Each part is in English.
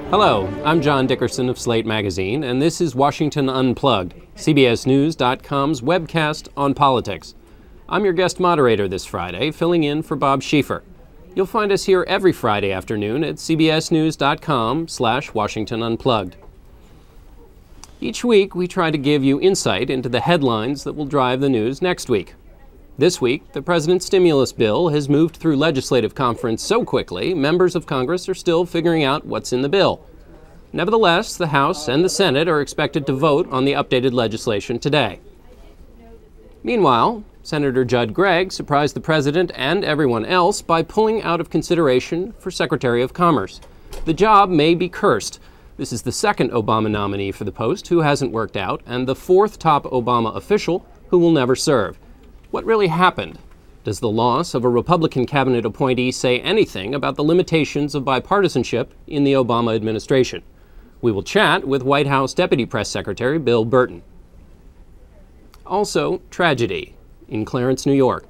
Hello, I'm John Dickerson of Slate magazine, and this is Washington Unplugged, CBSNews.com's webcast on politics. I'm your guest moderator this Friday, filling in for Bob Schieffer. You'll find us here every Friday afternoon at cbsnews.com/Washington Unplugged. Each week, we try to give you insight into the headlines that will drive the news next week. This week, the president's stimulus bill has moved through legislative conference so quickly, members of Congress are still figuring out what's in the bill. Nevertheless, the House and the Senate are expected to vote on the updated legislation today. Meanwhile, Senator Judd Gregg surprised the president and everyone else by pulling out of consideration for Secretary of Commerce. The job may be cursed. This is the second Obama nominee for the post who hasn't worked out, and the fourth top Obama official who will never serve. What really happened? Does the loss of a Republican cabinet appointee say anything about the limitations of bipartisanship in the Obama administration? We will chat with White House Deputy Press Secretary Bill Burton. Also, tragedy in Clarence, New York.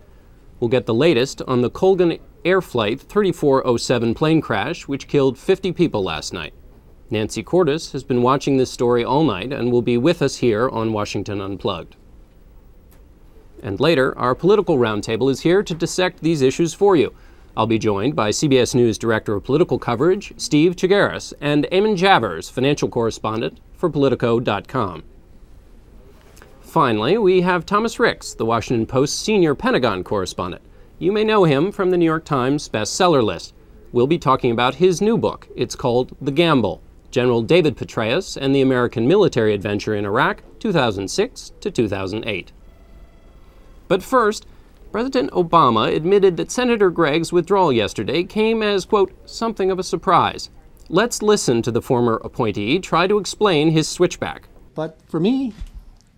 We'll get the latest on the Colgan Air Flight 3407 plane crash, which killed 50 people last night. Nancy Cordes has been watching this story all night and will be with us here on Washington Unplugged. And later, our political roundtable is here to dissect these issues for you. I'll be joined by CBS News Director of Political Coverage, Steve Chigueras, and Eamon Javers, financial correspondent for Politico.com. Finally, we have Thomas Ricks, the Washington Post's senior Pentagon correspondent. You may know him from the New York Times bestseller list. We'll be talking about his new book. It's called The Gamble, General David Petraeus and the American Military Adventure in Iraq, 2006 to 2008. But first, President Obama admitted that Senator Gregg's withdrawal yesterday came as, quote, something of a surprise. Let's listen to the former appointee try to explain his switchback. But for me,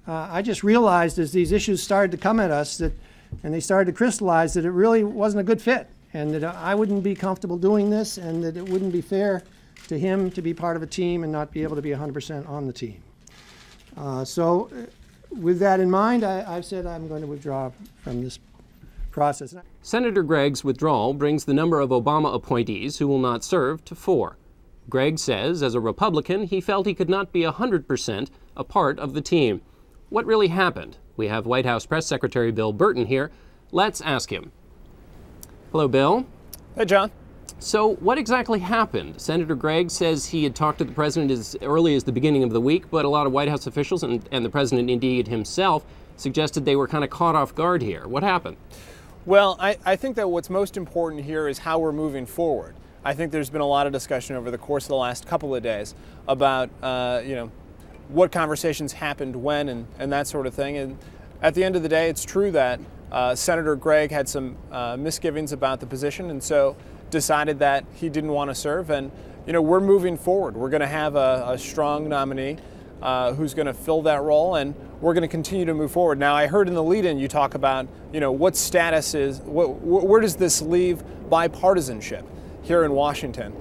I just realized as these issues started to come at us and they started to crystallize that it really wasn't a good fit and that I wouldn't be comfortable doing this and that it wouldn't be fair to him to be part of a team and not be able to be 100% on the team. With that in mind, I've said I'm going to withdraw from this process. Senator Gregg's withdrawal brings the number of Obama appointees who will not serve to 4. Gregg says, as a Republican, he felt he could not be 100% a part of the team. What really happened? We have White House Press Secretary Bill Burton here. Let's ask him. Hello, Bill. Hey, John. So what exactly happened? Senator Gregg says he had talked to the president as early as the beginning of the week, but a lot of White House officials and the president indeed himself suggested they were kind of caught off guard here. What happened? Well, I think that what's most important here is how we're moving forward. I think there's been a lot of discussion over the course of the last couple of days about, what conversations happened when and that sort of thing. And at the end of the day, it's true that Senator Gregg had some misgivings about the position, and so decided that he didn't want to serve. And, we're moving forward. We're going to have a strong nominee who's going to fill that role, and we're going to continue to move forward. Now, I heard in the lead-in you talk about, what status is, where does this leave bipartisanship here in Washington?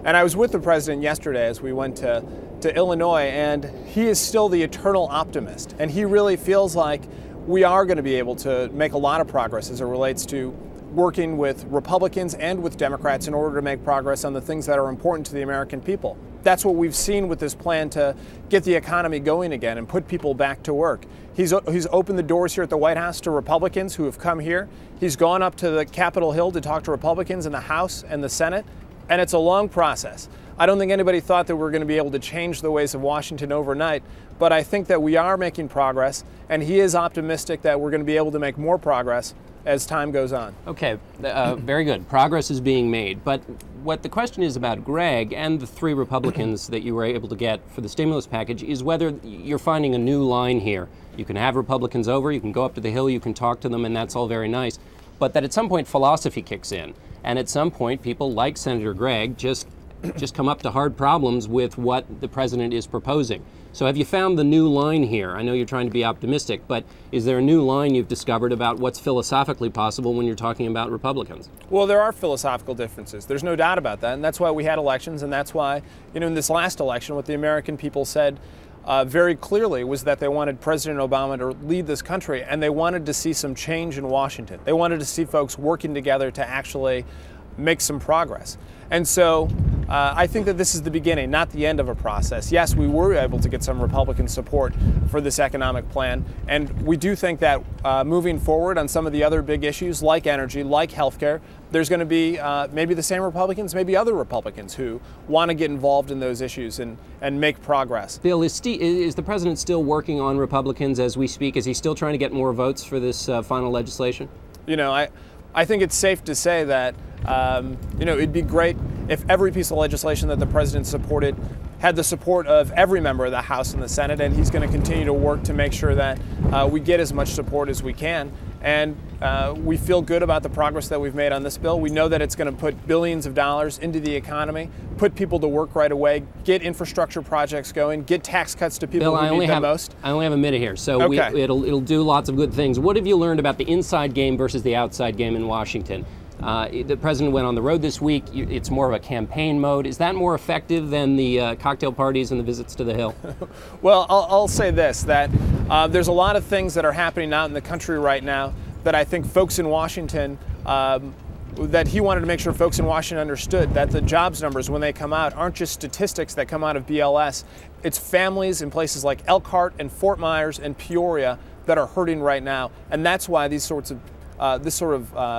And I was with the president yesterday as we went to Illinois, and he is still the eternal optimist. And he really feels like we are going to be able to make a lot of progress as it relates to working with Republicans and with Democrats in order to make progress on the things that are important to the American people. That's what we've seen with this plan to get the economy going again and put people back to work. He's opened the doors here at the White House to Republicans who have come here. He's gone up to the Capitol Hill to talk to Republicans in the House and the Senate, and it's a long process. I don't think anybody thought that we were going to be able to change the ways of Washington overnight, but I think that we are making progress, and he is optimistic that we're going to be able to make more progress as time goes on. Okay, very good. Progress is being made. But what the question is about Gregg and the 3 Republicans that you were able to get for the stimulus package is whether you're finding a new line here. You can have Republicans over, you can go up to the Hill, you can talk to them, and that's all very nice. But that at some point philosophy kicks in. And at some point people like Senator Gregg just come up to hard problems with what the president is proposing. So have you found the new line here? I know you're trying to be optimistic, but is there a new line you've discovered about what's philosophically possible when you're talking about Republicans? Well, there are philosophical differences. There's no doubt about that, and that's why we had elections, and that's why, in this last election, what the American people said very clearly was that they wanted President Obama to lead this country, and they wanted to see some change in Washington. They wanted to see folks working together to actually make some progress. And so I think that this is the beginning, not the end of a process. Yes, we were able to get some Republican support for this economic plan, and we do think that moving forward on some of the other big issues like energy, like healthcare, there's going to be maybe the same Republicans, maybe other Republicans who want to get involved in those issues and make progress. Bill, is the president still working on Republicans as we speak? Is he still trying to get more votes for this final legislation? You know, I think it's safe to say that, you know, it'd be great if every piece of legislation that the president supported had the support of every member of the House and the Senate, and he's going to continue to work to make sure that we get as much support as we can. And we feel good about the progress that we've made on this bill. We know that it's going to put billions of dollars into the economy, put people to work right away, get infrastructure projects going, get tax cuts to people who need them most. I only have a minute here, so okay. It'll do lots of good things. What have you learned about the inside game versus the outside game in Washington? The president went on the road this week. It's more of a campaign mode. Is that more effective than the cocktail parties and the visits to the Hill? Well, I'll say this, that there's a lot of things that are happening out in the country right now that I think folks in Washington, that he wanted to make sure folks in Washington understood that the jobs numbers when they come out aren't just statistics that come out of BLS. It's families in places like Elkhart and Fort Myers and Peoria that are hurting right now. And that's why this sort of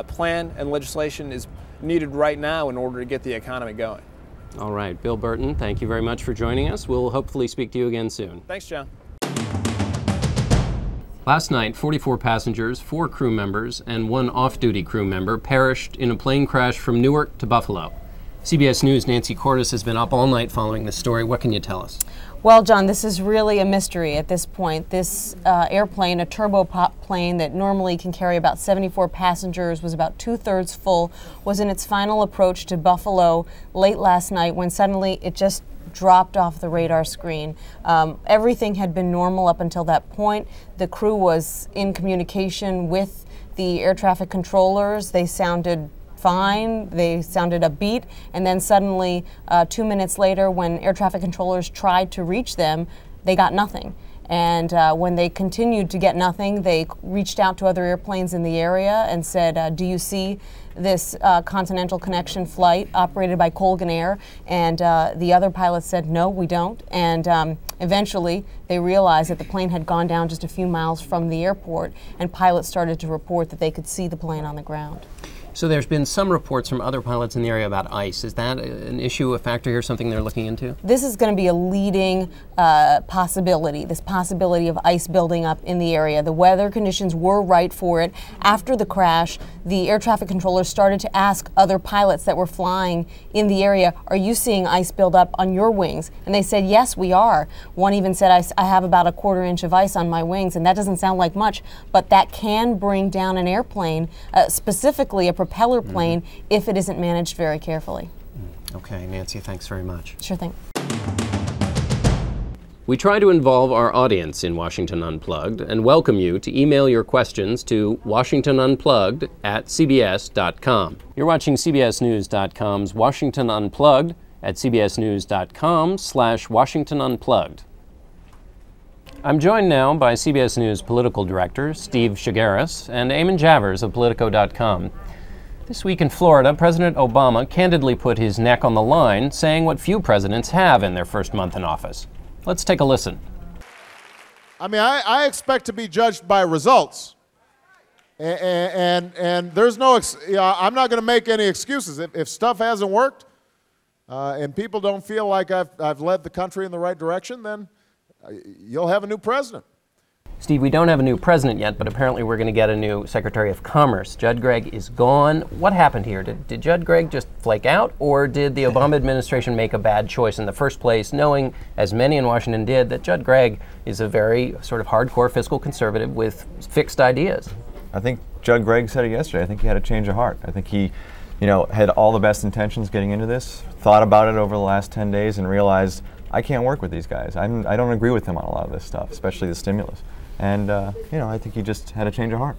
plan and legislation is needed right now in order to get the economy going. All right, Bill Burton, thank you very much for joining us. We'll hopefully speak to you again soon. Thanks, John. Last night, 44 passengers, 4 crew members, and 1 off-duty crew member perished in a plane crash from Newark to Buffalo. CBS News' Nancy Cordes has been up all night following this story. What can you tell us? Well, John, this is really a mystery at this point. This airplane, a turboprop plane that normally can carry about 74 passengers, was about 2/3 full, was in its final approach to Buffalo late last night when suddenly it just dropped off the radar screen. Everything had been normal up until that point. The crew was in communication with the air traffic controllers. They sounded fine, they sounded upbeat, and then suddenly 2 minutes later, when air traffic controllers tried to reach them, they got nothing. And when they continued to get nothing, they reached out to other airplanes in the area and said, do you see this Continental Connection flight operated by Colgan Air? And the other pilots said, no, we don't. And eventually they realized that the plane had gone down just a few miles from the airport, and pilots started to report that they could see the plane on the ground. So there's been some reports from other pilots in the area about ice. Is that an issue, a factor here, something they're looking into? This is going to be a leading possibility, this possibility of ice building up in the area. The weather conditions were right for it. After the crash, the air traffic controllers started to ask other pilots that were flying in the area, are you seeing ice build up on your wings? And they said, yes, we are. One even said, I have about a 1/4 inch of ice on my wings, and that doesn't sound like much, but that can bring down an airplane, specifically a propeller plane, if it isn't managed very carefully. Okay, Nancy, thanks very much. Sure thing. We try to involve our audience in Washington Unplugged and welcome you to email your questions to WashingtonUnplugged@cbs.com. You're watching CBSNews.com's Washington Unplugged at CBSNews.com/Washington Unplugged. I'm joined now by CBS News political director Steve Chagaris and Eamon Javers of Politico.com. This week in Florida, President Obama candidly put his neck on the line, saying what few presidents have in their first month in office. Let's take a listen. I mean, I expect to be judged by results. And there's no, I'm not going to make any excuses. If stuff hasn't worked and people don't feel like I've led the country in the right direction, then you'll have a new president. Steve, we don't have a new president yet, but apparently we're going to get a new Secretary of Commerce. Judd Gregg is gone. What happened here? Did Judd Gregg just flake out, or did the Obama administration make a bad choice in the first place, knowing, as many in Washington did, that Judd Gregg is a very sort of hardcore fiscal conservative with fixed ideas? I think Judd Gregg said it yesterday. I think he had a change of heart. I think he, had all the best intentions getting into this, thought about it over the last 10 days and realized, I can't work with these guys. I don't agree with them on a lot of this stuff, especially the stimulus. And, I think he just had a change of heart.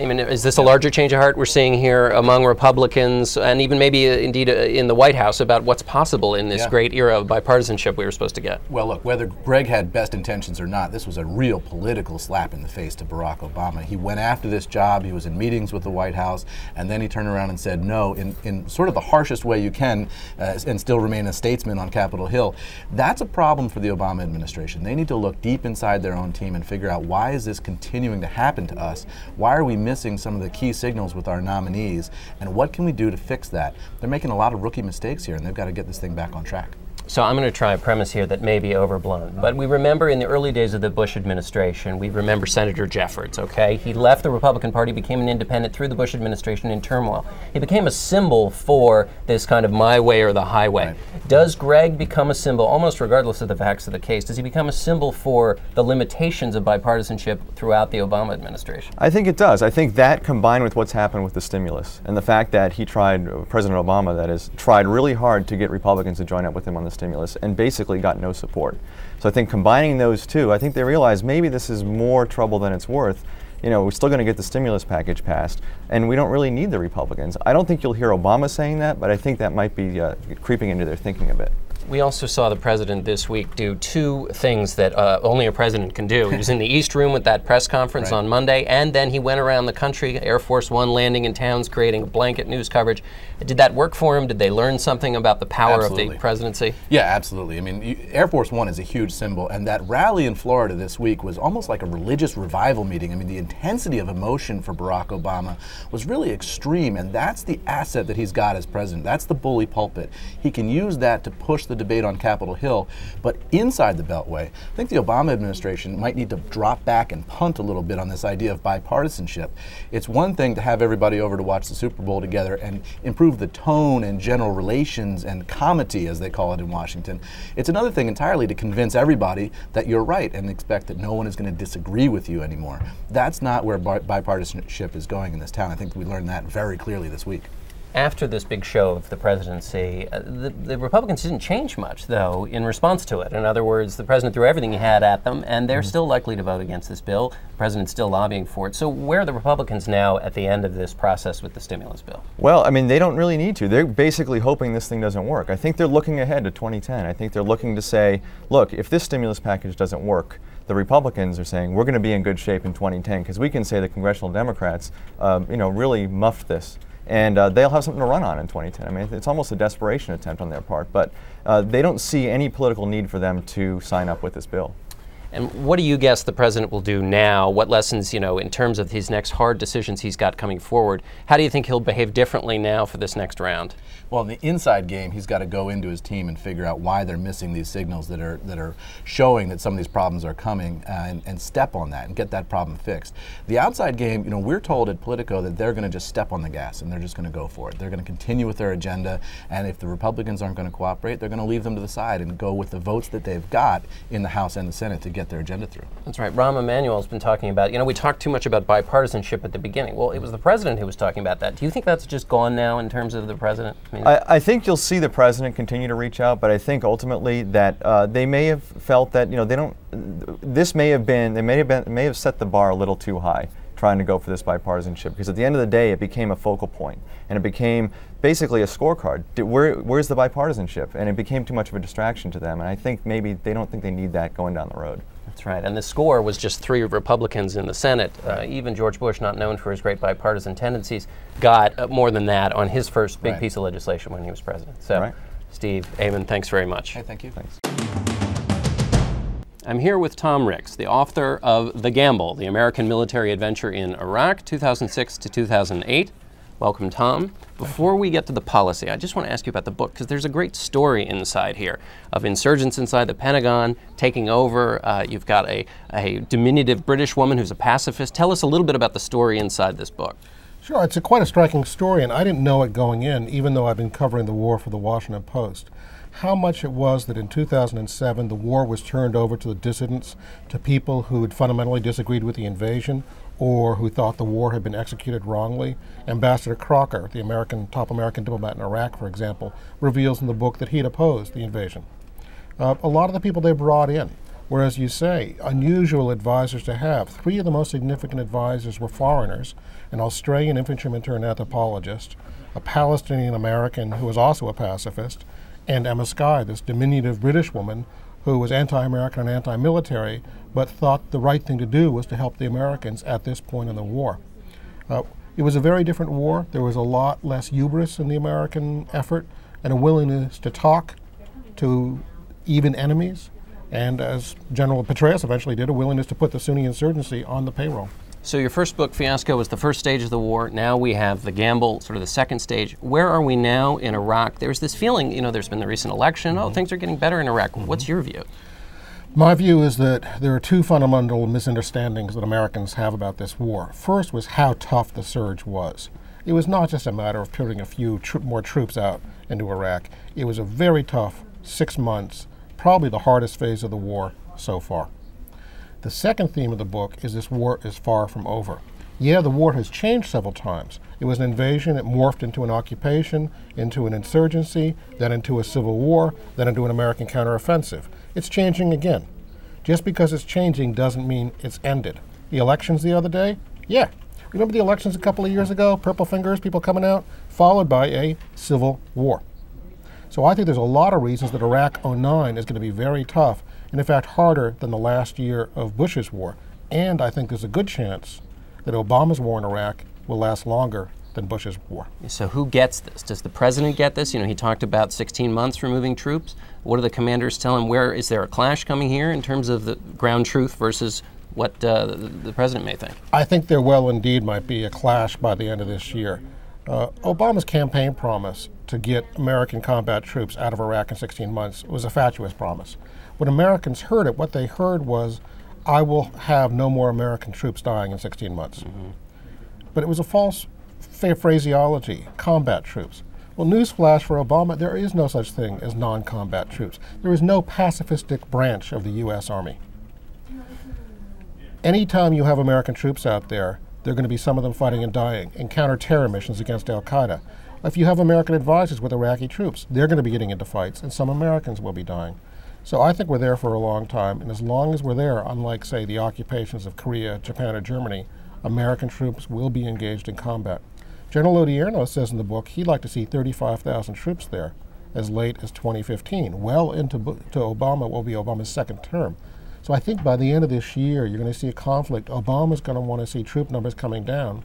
I mean, is this a larger change of heart we're seeing here among Republicans and even maybe indeed in the White House about what's possible in this great era of bipartisanship we were supposed to get? Well, look, whether Greg had best intentions or not, this was a real political slap in the face to Barack Obama. He went after this job, he was in meetings with the White House, and then he turned around and said no in sort of the harshest way you can and still remain a statesman on Capitol Hill. That's a problem for the Obama administration. They need to look deep inside their own team and figure out, why is this continuing to happen to us? Why are we missing some of the key signals with our nominees, and what can we do to fix that? They're making a lot of rookie mistakes here, and they've got to get this thing back on track. So I'm going to try a premise here that may be overblown. But we remember in the early days of the Bush administration, we remember Senator Jeffords, okay? He left the Republican Party, became an independent through the Bush administration in turmoil. He became a symbol for this kind of my way or the highway. Right. Does Greg become a symbol, almost regardless of the facts of the case, does he become a symbol for the limitations of bipartisanship throughout the Obama administration? I think it does. I think that, combined with what's happened with the stimulus and the fact that he tried, President Obama that is, tried really hard to get Republicans to join up with him on the stimulus and basically got no support. So I think combining those two, I think they realize maybe this is more trouble than it's worth. You know, we're still going to get the stimulus package passed, and we don't really need the Republicans. I don't think you'll hear Obama saying that, but I think that might be creeping into their thinking a bit. We also saw the president this week do two things that only a president can do. He was in the East Room with that press conference on Monday, and then he went around the country, Air Force One landing in towns, creating blanket news coverage. Did that work for him? Did they learn something about the power of the presidency? Yeah, absolutely. I mean, Air Force One is a huge symbol, and that rally in Florida this week was almost like a religious revival meeting. I mean, the intensity of emotion for Barack Obama was really extreme, and that's the asset that he's got as president. That's the bully pulpit. He can use that to push the debate on Capitol Hill, but inside the Beltway, I think the Obama administration might need to drop back and punt a little bit on this idea of bipartisanship. It's one thing to have everybody over to watch the Super Bowl together and improve the tone and general relations and comity, as they call it in Washington. It's another thing entirely to convince everybody that you're right and expect that no one is going to disagree with you anymore. That's not where bipartisanship is going in this town. I think we learned that very clearly this week. After this big show of the presidency, the Republicans didn't change much, though, in response to it. In other words, the president threw everything he had at them, and they're still likely to vote against this bill. The president's still lobbying for it. So where are the Republicans now at the end of this process with the stimulus bill? Well, I mean, they don't really need to. They're basically hoping this thing doesn't work. I think they're looking ahead to 2010. I think they're looking to say, look, if this stimulus package doesn't work, the Republicans are saying we're going to be in good shape in 2010 because we can say the congressional Democrats, really muffed this. And they'll have something to run on in 2010. I mean, it's almost a desperation attempt on their part, but they don't see any political need for them to sign up with this bill. And what do you guess the president will do now? What lessons, in terms of his next hard decisions he's got coming forward, how do you think he'll behave differently now for this next round? Well, in the inside game, he's got to go into his team and figure out why they're missing these signals that are showing that some of these problems are coming and step on that and get that problem fixed. The outside game, we're told at Politico that they're going to just step on the gas and they're just going to go for it. They're going to continue with their agenda, and if the Republicans aren't going to cooperate, they're going to leave them to the side and go with the votes that they've got in the House and the Senate to get their agenda through. That's right. Rahm Emanuel's been talking about, we talked too much about bipartisanship at the beginning. Well, it was the president who was talking about that. Do you think that's just gone now in terms of the president? I think you'll see the president continue to reach out, but I think ultimately that they may have felt that, they don't, this may have set the bar a little too high trying to go for this bipartisanship, because at the end of the day it became a focal point and it became basically a scorecard. Where's the bipartisanship? And it became too much of a distraction to them, and I think maybe they don't think they need that going down the road. That's right, and the score was just 3 Republicans in the Senate. Even George Bush, not known for his great bipartisan tendencies, got more than that on his first big piece of legislation when he was president. So, Steve, Eamon, thanks very much. Hey, thank you. Thanks. I'm here with Tom Ricks, the author of The Gamble, the American Military Adventure in Iraq, 2006 to 2008. Welcome, Tom. Before we get to the policy, I just want to ask you about the book, because there's a great story inside here of insurgents inside the Pentagon taking over. You've got a diminutive British woman who's a pacifist. Tell us a little bit about the story inside this book. Sure, it's quite a striking story, and I didn't know it going in, even though I've been covering the war for the Washington Post. How much it was that in 2007 the war was turned over to the dissidents, to people who had fundamentally disagreed with the invasion or who thought the war had been executed wrongly. Ambassador Crocker, the top American diplomat in Iraq, for example, reveals in the book that he had opposed the invasion. A lot of the people they brought in were, as you say, unusual advisors to have. 3 of the most significant advisors were foreigners: an Australian infantryman turned anthropologist, a Palestinian American who was also a pacifist, and Emma Skye, this diminutive British woman who was anti-American and anti-military, but thought the right thing to do was to help the Americans at this point in the war. It was a very different war. There was a lot less hubris in the American effort and a willingness to talk to even enemies, and as General Petraeus eventually did, a willingness to put the Sunni insurgency on the payroll. So your first book, Fiasco, was the first stage of the war. Now we have the gamble, sort of the second stage. Where are we now in Iraq? There's this feeling, there's been the recent election. Oh, things are getting better in Iraq. What's your view? My view is that there are 2 fundamental misunderstandings that Americans have about this war. First was how tough the surge was. It was not just a matter of putting a few more troops out into Iraq. It was a very tough 6 months, probably the hardest phase of the war so far. The second theme of the book is this war is far from over. Yeah, the war has changed several times. It was an invasion, it morphed into an occupation, into an insurgency, then into a civil war, then into an American counteroffensive. It's changing again. Just because it's changing doesn't mean it's ended. The elections the other day? Yeah. Remember the elections a couple of years ago? Purple fingers, people coming out? Followed by a civil war. So I think there's a lot of reasons that Iraq '09 is going to be very tough, and in fact harder than the last year of Bush's war. And I think there's a good chance that Obama's war in Iraq will last longer than Bush's war. So who gets this? Does the president get this? He talked about 16 months for moving troops. What do the commanders tell him? Where is there a clash coming here in terms of the ground truth versus what the president may think? I think there will indeed might be a clash by the end of this year. Obama's campaign promise to get American combat troops out of Iraq in 16 months was a fatuous promise. When Americans heard it, what they heard was, I will have no more American troops dying in 16 months. But it was a false phraseology, combat troops. Well, newsflash for Obama, there is no such thing as non-combat troops. There is no pacifistic branch of the U.S. Army. Anytime you have American troops out there, there are going to be some of them fighting and dying in counter-terror missions against al-Qaeda. If you have American advisors with Iraqi troops, they're going to be getting into fights, and some Americans will be dying. So I think we're there for a long time, and as long as we're there, unlike, say, the occupations of Korea, Japan, or Germany, American troops will be engaged in combat. General Odierno says in the book he'd like to see 35,000 troops there as late as 2015, well into Obama will be Obama's second term. So I think by the end of this year, you're going to see a conflict. Obama's going to want to see troop numbers coming down.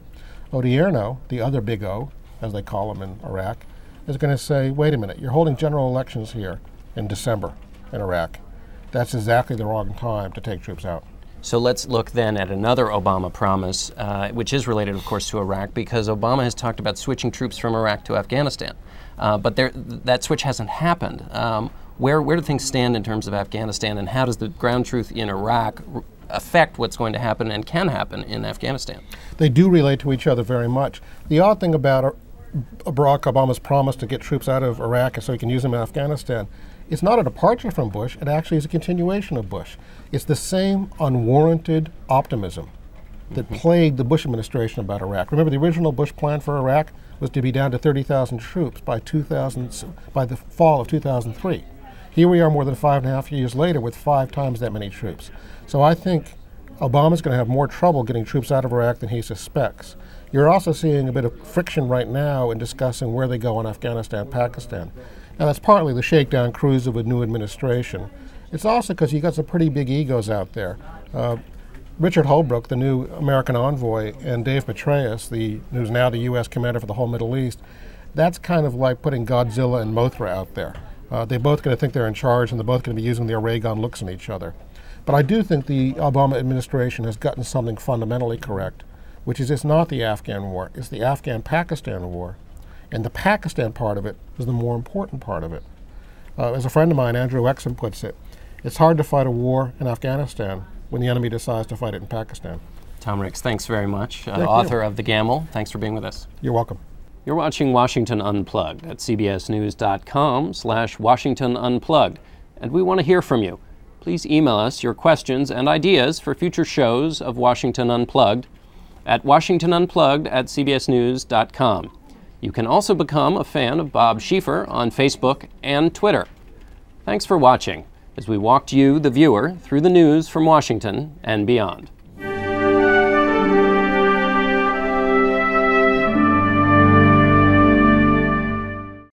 Odierno, the other big O, as they call him in Iraq, is going to say, wait a minute, you're holding general elections here in December in Iraq. That's exactly the wrong time to take troops out. So let's look then at another Obama promise, which is related, of course, to Iraq, because Obama has talked about switching troops from Iraq to Afghanistan. But that switch hasn't happened. Where do things stand in terms of Afghanistan, and how does the ground truth in Iraq affect what's going to happen and can happen in Afghanistan? They do relate to each other very much. The odd thing about Barack Obama's promise to get troops out of Iraq so he can use them in Afghanistan, it's not a departure from Bush, it actually is a continuation of Bush. It's the same unwarranted optimism that plagued the Bush administration about Iraq. Remember, the original Bush plan for Iraq was to be down to 30,000 troops by the fall of 2003. Here we are more than 5.5 years later with 5 times that many troops. So I think Obama's going to have more trouble getting troops out of Iraq than he suspects. You're also seeing a bit of friction right now in discussing where they go in Afghanistan, Pakistan. Now that's partly the shakedown cruise of a new administration. It's also because you got some pretty big egos out there. Richard Holbrooke, the new American envoy, and Dave Petraeus, who's now the U.S. commander for the whole Middle East, that's kind of like putting Godzilla and Mothra out there. They're both going to think they're in charge, and they're both going to be using their ray gun looks at each other. But I do think the Obama administration has gotten something fundamentally correct, which is it's not the Afghan war, it's the Afghan-Pakistan war. And the Pakistan part of it is the more important part of it. As a friend of mine, Andrew Exum, puts it, it's hard to fight a war in Afghanistan when the enemy decides to fight it in Pakistan. Tom Ricks, thanks very much. Author of The Gamble. Thanks for being with us. You're welcome. You're watching Washington Unplugged at cbsnews.com/Washington Unplugged. And we want to hear from you. Please email us your questions and ideas for future shows of Washington Unplugged at WashingtonUnplugged@cbsnews.com. You can also become a fan of Bob Schieffer on Facebook and Twitter. Thanks for watching. as we walked you, the viewer, through the news from Washington and beyond.